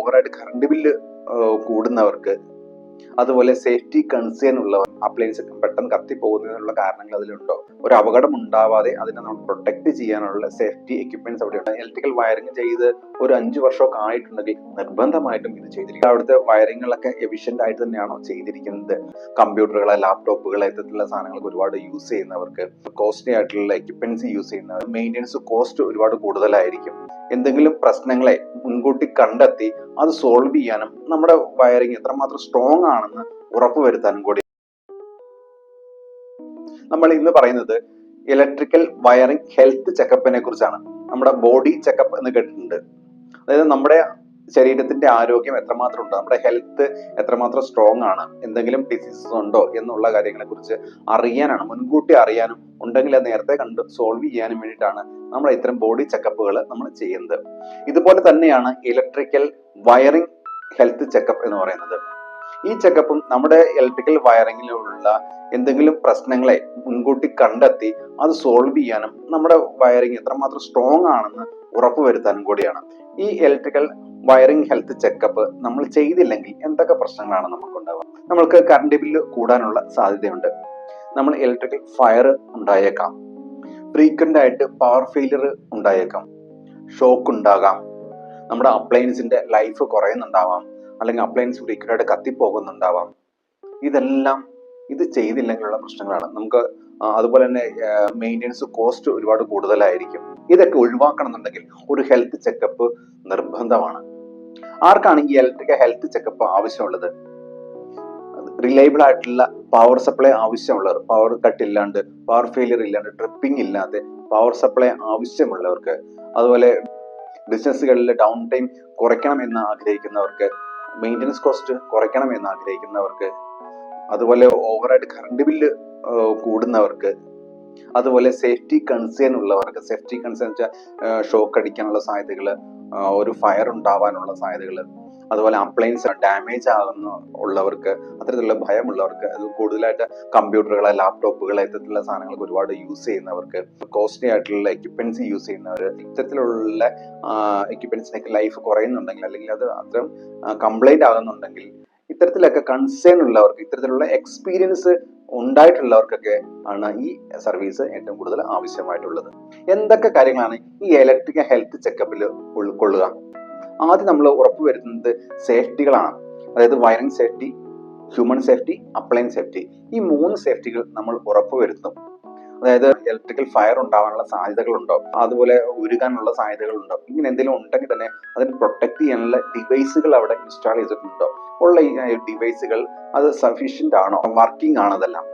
ഓവറായിട്ട് current bill കൂടുന്നവർക്ക്, അതുപോലെ safety concern ഉള്ളവർ, അപ്ലയൻസ് പെട്ടെന്ന് കത്തിപ്പോകുന്നതിനുള്ള കാരണങ്ങൾ അതിലുണ്ടോ, ഒരു അപകടം ഉണ്ടാവാതെ അതിനെ നമ്മൾ പ്രൊട്ടക്ട് ചെയ്യാനുള്ള സേഫ്റ്റി എക്യുപ്മെന്റ്സ് അവിടെ ഉണ്ട്. ഇലക്ട്രിക്കൽ വയറിംഗ് ചെയ്ത് ഒരു 5 വർഷമൊക്കെ ആയിട്ടുണ്ടെങ്കിൽ നിർബന്ധമായിട്ടും ഇത് ചെയ്തിരിക്കും. അവിടുത്തെ വയറിങ്ങുകളൊക്കെ എഫിഷ്യന്റ് ആയിട്ട് തന്നെയാണോ ചെയ്തിരിക്കുന്നത്? കമ്പ്യൂട്ടറുകളെ, ലാപ്ടോപ്പുകളെ, ഇത്തരത്തിലുള്ള സാധനങ്ങൾക്ക് ഒരുപാട് യൂസ് ചെയ്യുന്നവർക്ക്, കോസ്റ്റ്ലി ആയിട്ടുള്ള എക്യുപ്മെന്റ്സ് യൂസ് ചെയ്യുന്നവർ മെയിൻ്റെനൻസ് കോസ്റ്റ് ഒരുപാട് കൂടുതലായിരിക്കും. എന്തെങ്കിലും പ്രശ്നങ്ങളെ മുൻകൂട്ടി കണ്ടെത്തി അത് സോൾവ് ചെയ്യാനും നമ്മുടെ വയറിംഗ് എത്രമാത്രം സ്ട്രോങ് ആണെന്ന് ഉറപ്പുവരുത്താനും കൂടി നമ്മൾ ഇന്ന് പറയുന്നത് ഇലക്ട്രിക്കൽ വയറിംഗ് ഹെൽത്ത് ചെക്കപ്പിനെ കുറിച്ചാണ്. നമ്മുടെ ബോഡി ചെക്കപ്പ് എന്ന് കേട്ടിട്ടുണ്ട്. അതായത് നമ്മുടെ ശരീരത്തിന്റെ ആരോഗ്യം എത്രമാത്രം ഉണ്ട്, നമ്മുടെ ഹെൽത്ത് എത്രമാത്രം സ്ട്രോങ് ആണ്, എന്തെങ്കിലും ഡിസീസസ് ഉണ്ടോ എന്നുള്ള കാര്യങ്ങളെ കുറിച്ച് അറിയാനാണ്, മുൻകൂട്ടി അറിയാനും ഉണ്ടെങ്കിൽ അത് നേരത്തെ കണ്ട് സോൾവ് ചെയ്യാനും വേണ്ടിയിട്ടാണ് നമ്മൾ ഇത്തരം ബോഡി ചെക്കപ്പുകൾ നമ്മൾ ചെയ്യുന്നത്. ഇതുപോലെ തന്നെയാണ് ഇലക്ട്രിക്കൽ വയറിംഗ് ഹെൽത്ത് ചെക്കപ്പ് എന്ന് പറയുന്നത്. ഈ ചെക്കപ്പും നമ്മുടെ ഇലക്ട്രിക്കൽ വയറിങ്ങിലുള്ള എന്തെങ്കിലും പ്രശ്നങ്ങളെ മുൻകൂട്ടി കണ്ടെത്തി അത് സോൾവ് ചെയ്യാനും നമ്മുടെ വയറിംഗ് എത്രമാത്രം സ്ട്രോങ് ആണെന്ന് ഉറപ്പുവരുത്താനും കൂടിയാണ്. ഈ ഇലക്ട്രിക്കൽ വയറിംഗ് ഹെൽത്ത് ചെക്കപ്പ് നമ്മൾ ചെയ്തില്ലെങ്കിൽ എന്തൊക്കെ പ്രശ്നങ്ങളാണ് നമുക്കുണ്ടാവുക? നമ്മൾക്ക് കറണ്ട് ബില്ല് കൂടാനുള്ള സാധ്യതയുണ്ട്. നമ്മൾ ഇലക്ട്രിക്കൽ ഫയർ ഉണ്ടായേക്കാം, ഫ്രീക്വന്റ് ആയിട്ട് പവർ ഫെയിലിയർ ഉണ്ടായേക്കാം, ഷോക്ക് ഉണ്ടാകാം, നമ്മുടെ അപ്ലയൻസിന്റെ ലൈഫ് കുറയുന്നുണ്ടാവാം, അല്ലെങ്കിൽ അപ്ലയൻസ് ഫ്രീക്വന്റ് ആയിട്ട് കത്തിപ്പോകുന്നുണ്ടാവാം. ഇതെല്ലാം ഇത് ചെയ്തില്ലെങ്കിലുള്ള പ്രശ്നങ്ങളാണ് നമുക്ക്. അതുപോലെ തന്നെ മെയിൻ്റെനൻസ് കോസ്റ്റ് ഒരുപാട് കൂടുതലായിരിക്കും. ഇതൊക്കെ ഒഴിവാക്കണം എന്നുണ്ടെങ്കിൽ ഒരു ഹെൽത്ത് ചെക്കപ്പ് നിർബന്ധമാണ്. ആർക്കാണ് ഈ ഇലക്ട്രിക്കൽ ഹെൽത്ത് ചെക്കപ്പ് ആവശ്യമുള്ളത്? റിലയബിൾ ആയിട്ടുള്ള പവർ സപ്ലൈ ആവശ്യമുള്ളവർ, പവർ കട്ട് ഇല്ലാണ്ട്, പവർ ഫെയിലിയർ ഇല്ലാണ്ട്, ട്രിപ്പിംഗ് ഇല്ലാതെ പവർ സപ്ലൈ ആവശ്യമുള്ളവർക്ക്, അതുപോലെ ബിസിനസ്സുകളിൽ ഡൗൺ ടൈം കുറയ്ക്കണം എന്ന് ആഗ്രഹിക്കുന്നവർക്ക്, മെയിൻ്റെനൻസ് കോസ്റ്റ് കുറയ്ക്കണം എന്ന് ആഗ്രഹിക്കുന്നവർക്ക്, അതുപോലെ ഓവറായിട്ട് കറണ്ട് ബില്ല് കൂടുന്നവർക്ക്, അതുപോലെ സേഫ്റ്റി കൺസേൺ ഉള്ളവർക്ക്. സേഫ്റ്റി കൺസേൺ വെച്ചാൽ ഷോക്ക് അടിക്കാനുള്ള സാധ്യതകൾ, ഒരു ഫയർ ഉണ്ടാവാനുള്ള സാധ്യതകൾ, അതുപോലെ അപ്ലയൻസ് ഡാമേജ് ഉള്ളവർക്ക്, അത്തരത്തിലുള്ള ഭയമുള്ളവർക്ക്, അത് കൂടുതലായിട്ട് കമ്പ്യൂട്ടറുകളെ, ലാപ്ടോപ്പുകളെ, ഇത്തരത്തിലുള്ള സാധനങ്ങൾക്ക് ഒരുപാട് യൂസ് ചെയ്യുന്നവർക്ക്, കോസ്റ്റ്ലി ആയിട്ടുള്ള എക്യുപ്മെന്റ്സ് യൂസ് ചെയ്യുന്നവർ, ഇത്തരത്തിലുള്ള എക്യുപ്മെന്റ്സിനൊക്കെ ലൈഫ് കുറയുന്നുണ്ടെങ്കിൽ, അല്ലെങ്കിൽ അത് അത്രയും കംപ്ലൈന്റ് ആകുന്നുണ്ടെങ്കിൽ, ഇത്തരത്തിലൊക്കെ കൺസേൺ ഉള്ളവർക്ക്, ഇത്തരത്തിലുള്ള എക്സ്പീരിയൻസ് ഉണ്ടായിട്ടുള്ളവർക്കൊക്കെ ആണ് ഈ സർവീസ് ഏറ്റവും കൂടുതൽ ആവശ്യമായിട്ടുള്ളത്. എന്തൊക്കെ കാര്യങ്ങളാണ് ഈ ഇലക്ട്രിക്കൽ ഹെൽത്ത് ചെക്കപ്പിൽ ഉൾക്കൊള്ളുക? ആദ്യം നമ്മൾ ഉറപ്പുവരുത്തുന്നത് സേഫ്റ്റികളാണ്. അതായത് wiring safety, human safety, appliance safety. ഈ 3 സേഫ്റ്റികൾ നമ്മൾ ഉറപ്പുവരുത്തും. അതായത് ഇലക്ട്രിക്കൽ ഫയർ ഉണ്ടാവാനുള്ള സാധ്യതകളുണ്ടോ, അതുപോലെ ഉരുകാനുള്ള സാധ്യതകളുണ്ടോ, ഇങ്ങനെ എന്തെങ്കിലും ഉണ്ടെങ്കിൽ തന്നെ അതിന് പ്രൊട്ടക്ട് ചെയ്യാനുള്ള ഡിവൈസുകൾ അവിടെ ഇൻസ്റ്റാൾ ചെയ്തിട്ടുണ്ടോ, ഉള്ള ഈ ഡിവൈസുകൾ അത് സഫീഷ്യന്റ് ആണോ, വർക്കിംഗ് ആണോ, അതെല്ലാം.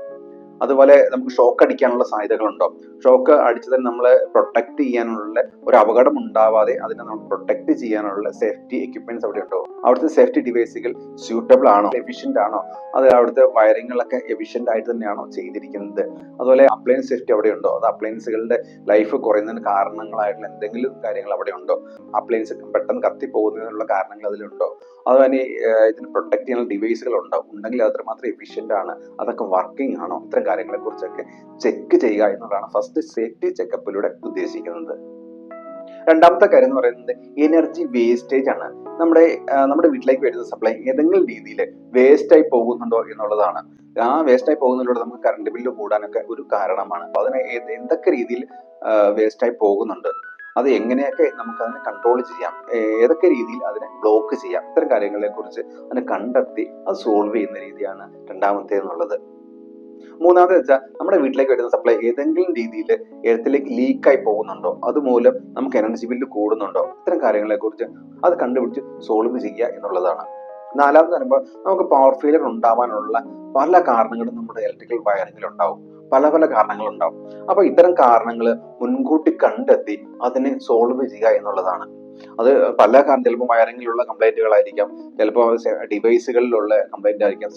അതുപോലെ നമുക്ക് ഷോക്ക് അടിക്കാനുള്ള സാധ്യതകളുണ്ടോ, ഷോക്ക് അടിച്ചതിന് നമ്മളെ പ്രൊട്ടക്ട് ചെയ്യാനുള്ള, ഒരു അപകടം ഉണ്ടാവാതെ അതിനെ നമ്മൾ പ്രൊട്ടക്ട് ചെയ്യാനുള്ള സേഫ്റ്റി എക്യുപ്മെന്റ്സ് അവിടെ ഉണ്ടോ, അവിടുത്തെ സേഫ്റ്റി ഡിവൈസുകൾ സ്യൂട്ടബിൾ ആണോ, എഫിഷ്യന്റ് ആണോ, അത് അവിടുത്തെ വയറിങ്ങുകളൊക്കെ എഫിഷ്യന്റ് ആയിട്ട് തന്നെയാണോ ചെയ്തിരിക്കുന്നത്, അതുപോലെ അപ്ലയൻസ് സേഫ്റ്റി അവിടെ ഉണ്ടോ, അത് അപ്ലയൻസുകളുടെ ലൈഫ് കുറയുന്നതിന് കാരണങ്ങളായിട്ടുള്ള എന്തെങ്കിലും കാര്യങ്ങൾ അവിടെ ഉണ്ടോ, അപ്ലയൻസ് പെട്ടെന്ന് കത്തിപ്പോകുന്നതിനുള്ള കാരണങ്ങൾ അതിലുണ്ടോ, അതുപോലെ ഇതിന് പ്രൊട്ടക്ട് ചെയ്യാനുള്ള ഡിവൈസുകൾ ഉണ്ടോ, ഉണ്ടെങ്കിൽ അത്രമാത്രം എഫിഷ്യന്റ് ആണ്, അതൊക്കെ വർക്കിംഗ് ആണോ, ഇത്തരം കാര്യങ്ങളെ കുറിച്ചൊക്കെ ചെക്ക് ചെയ്യുക എന്നുള്ളതാണ് ഫസ്റ്റ് സേഫ്റ്റി ചെക്കപ്പിലൂടെ ഉദ്ദേശിക്കുന്നത്. രണ്ടാമത്തെ കാര്യം എന്ന് പറയുന്നത് എനർജി വേസ്റ്റേജ് ആണ്. നമ്മുടെ വീട്ടിലേക്ക് വരുന്ന സപ്ലൈ ഏതെങ്കിലും രീതിയിൽ വേസ്റ്റ് ആയി പോകുന്നുണ്ടോ എന്നുള്ളതാണ്. ആ വേസ്റ്റ് ആയി പോകുന്നതിലൂടെ നമുക്ക് കറണ്ട് ബില്ല് കൂടാനൊക്കെ ഒരു കാരണമാണ്. അപ്പൊ അതിനെ എന്തൊക്കെ രീതിയിൽ വേസ്റ്റ് ആയി പോകുന്നുണ്ട്, അത് എങ്ങനെയൊക്കെ നമുക്ക് അതിനെ കൺട്രോൾ ചെയ്യാം, ഏതൊക്കെ രീതിയിൽ അതിനെ ബ്ലോക്ക് ചെയ്യാം, ഇത്തരം കാര്യങ്ങളെ കുറിച്ച് അതിനെ കണ്ടെത്തി അത് സോൾവ് ചെയ്യുന്ന രീതിയാണ് രണ്ടാമത്തെ എന്നുള്ളത്. മൂന്നാമത്തെ വെച്ചാൽ നമ്മുടെ വീട്ടിലേക്ക് വരുന്ന സപ്ലൈ ഏതെങ്കിലും രീതിയിൽ എർത്തിലേക്ക് ലീക്കായി പോകുന്നുണ്ടോ, അതുമൂലം നമുക്ക് എനർജി ബില്ല് കൂടുന്നുണ്ടോ, ഇത്തരം കാര്യങ്ങളെ കുറിച്ച് അത് കണ്ടുപിടിച്ച് സോൾവ് ചെയ്യുക എന്നുള്ളതാണ്. നാലാമത് പറയുമ്പോൾ നമുക്ക് പവർ ഫെയിലിയർ ഉണ്ടാവാനുള്ള പല കാരണങ്ങളും നമ്മുടെ ഇലക്ട്രിക്കൽ വയറിങ്ങിൽ ഉണ്ടാവും. പല കാരണങ്ങളുണ്ടാവും. അപ്പൊ ഇത്തരം കാരണങ്ങൾ മുൻകൂട്ടി കണ്ടെത്തി അതിനെ സോൾവ് ചെയ്യുക എന്നുള്ളതാണ്. അത് പല കാരണം, ചിലപ്പോൾ വയറിങ്ങിലുള്ള കംപ്ലൈന്റുകളായിരിക്കാം, ചിലപ്പോൾ ഡിവൈസുകളിലുള്ള കംപ്ലൈന്റ് ആയിരിക്കാം,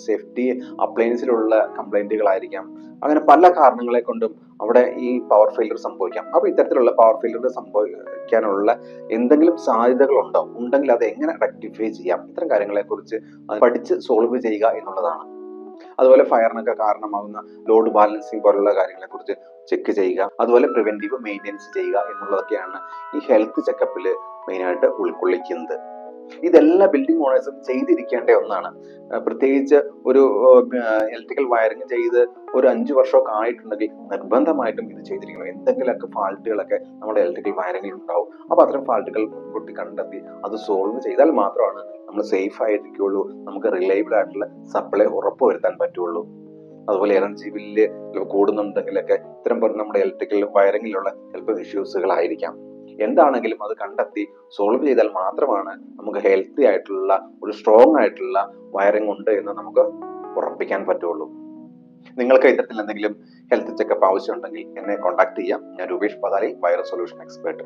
സേഫ്റ്റി അപ്ലയൻസിലുള്ള കംപ്ലൈന്റുകളായിരിക്കാം. അങ്ങനെ പല കാരണങ്ങളെ കൊണ്ടും അവിടെ ഈ പവർ ഫെയിലിയർ സംഭവിക്കാം. അപ്പൊ ഇത്തരത്തിലുള്ള പവർ ഫെയിലിയർ സംഭവിക്കാനുള്ള എന്തെങ്കിലും സാധ്യതകളുണ്ടോ, ഉണ്ടെങ്കിൽ അത് എങ്ങനെ റെക്ടിഫൈ ചെയ്യാം, ഇത്തരം കാര്യങ്ങളെ കുറിച്ച് പഠിച്ച് സോൾവ് ചെയ്യുക എന്നുള്ളതാണ്. അതുപോലെ ഫയറിനൊക്കെ കാരണമാകുന്ന ലോഡ് ബാലൻസിങ് പോലുള്ള കാര്യങ്ങളെ കുറിച്ച് ചെക്ക് ചെയ്യുക, അതുപോലെ പ്രിവെന്റീവ് മെയിൻ്റെനൻസ് ചെയ്യുക എന്നുള്ളതൊക്കെയാണ് ഈ ഹെൽത്ത് ചെക്കപ്പിൽ മെയിനായിട്ട് ഉൾക്കൊള്ളിക്കുന്നത്. ഇതെല്ലാ ബിൽഡിംഗ് ഓണേഴ്സും ചെയ്തിരിക്കേണ്ട ഒന്നാണ്. പ്രത്യേകിച്ച് ഒരു ഇലക്ട്രിക്കൽ വയറിങ് ചെയ്ത് ഒരു 5 വർഷമൊക്കെ ആയിട്ടുണ്ടെങ്കിൽ നിർബന്ധമായിട്ടും ഇത് ചെയ്തിരിക്കണം. എന്തെങ്കിലുമൊക്കെ ഫാൾട്ടുകളൊക്കെ നമ്മുടെ ഇലക്ട്രിക്കൽ വയറിങ്ങിൽ ഉണ്ടാവും. അപ്പൊ അത്തരം ഫാൾട്ടുകൾ മുൻകൂട്ടി കണ്ടെത്തി അത് സോൾവ് ചെയ്താൽ മാത്രമാണ് നമ്മൾ സേഫ് ആയിരിക്കുള്ളൂ, നമുക്ക് റിലയബിൾ ആയിട്ടുള്ള സപ്ലൈ ഉറപ്പുവരുത്താൻ പറ്റുള്ളൂ. അതുപോലെ എനർജി ബില്ല് കൂടുന്നുണ്ടെങ്കിലൊക്കെ ഇത്തരം നമ്മുടെ ഇലക്ട്രിക്കൽ വയറിങ്ങിലുള്ള ചിലപ്പോൾ ഇഷ്യൂസുകളായിരിക്കാം. എന്താണെങ്കിലും അത് കണ്ടെത്തി സോൾവ് ചെയ്താൽ മാത്രമാണ് നമുക്ക് ഹെൽത്തി ആയിട്ടുള്ള ഒരു സ്ട്രോങ് ആയിട്ടുള്ള വയറിംഗ് ഉണ്ട് എന്ന് നമുക്ക് ഉറപ്പിക്കാൻ പറ്റുള്ളൂ. നിങ്ങൾക്ക് ഇത്തരത്തിൽ എന്തെങ്കിലും ഹെൽത്ത് ചെക്കപ്പ് ആവശ്യമുണ്ടെങ്കിൽ എന്നെ കോൺടാക്ട് ചെയ്യാം. ഞാൻ രൂപേഷ് പതാലി, വയർ സൊല്യൂഷൻ എക്സ്പെർട്ട്.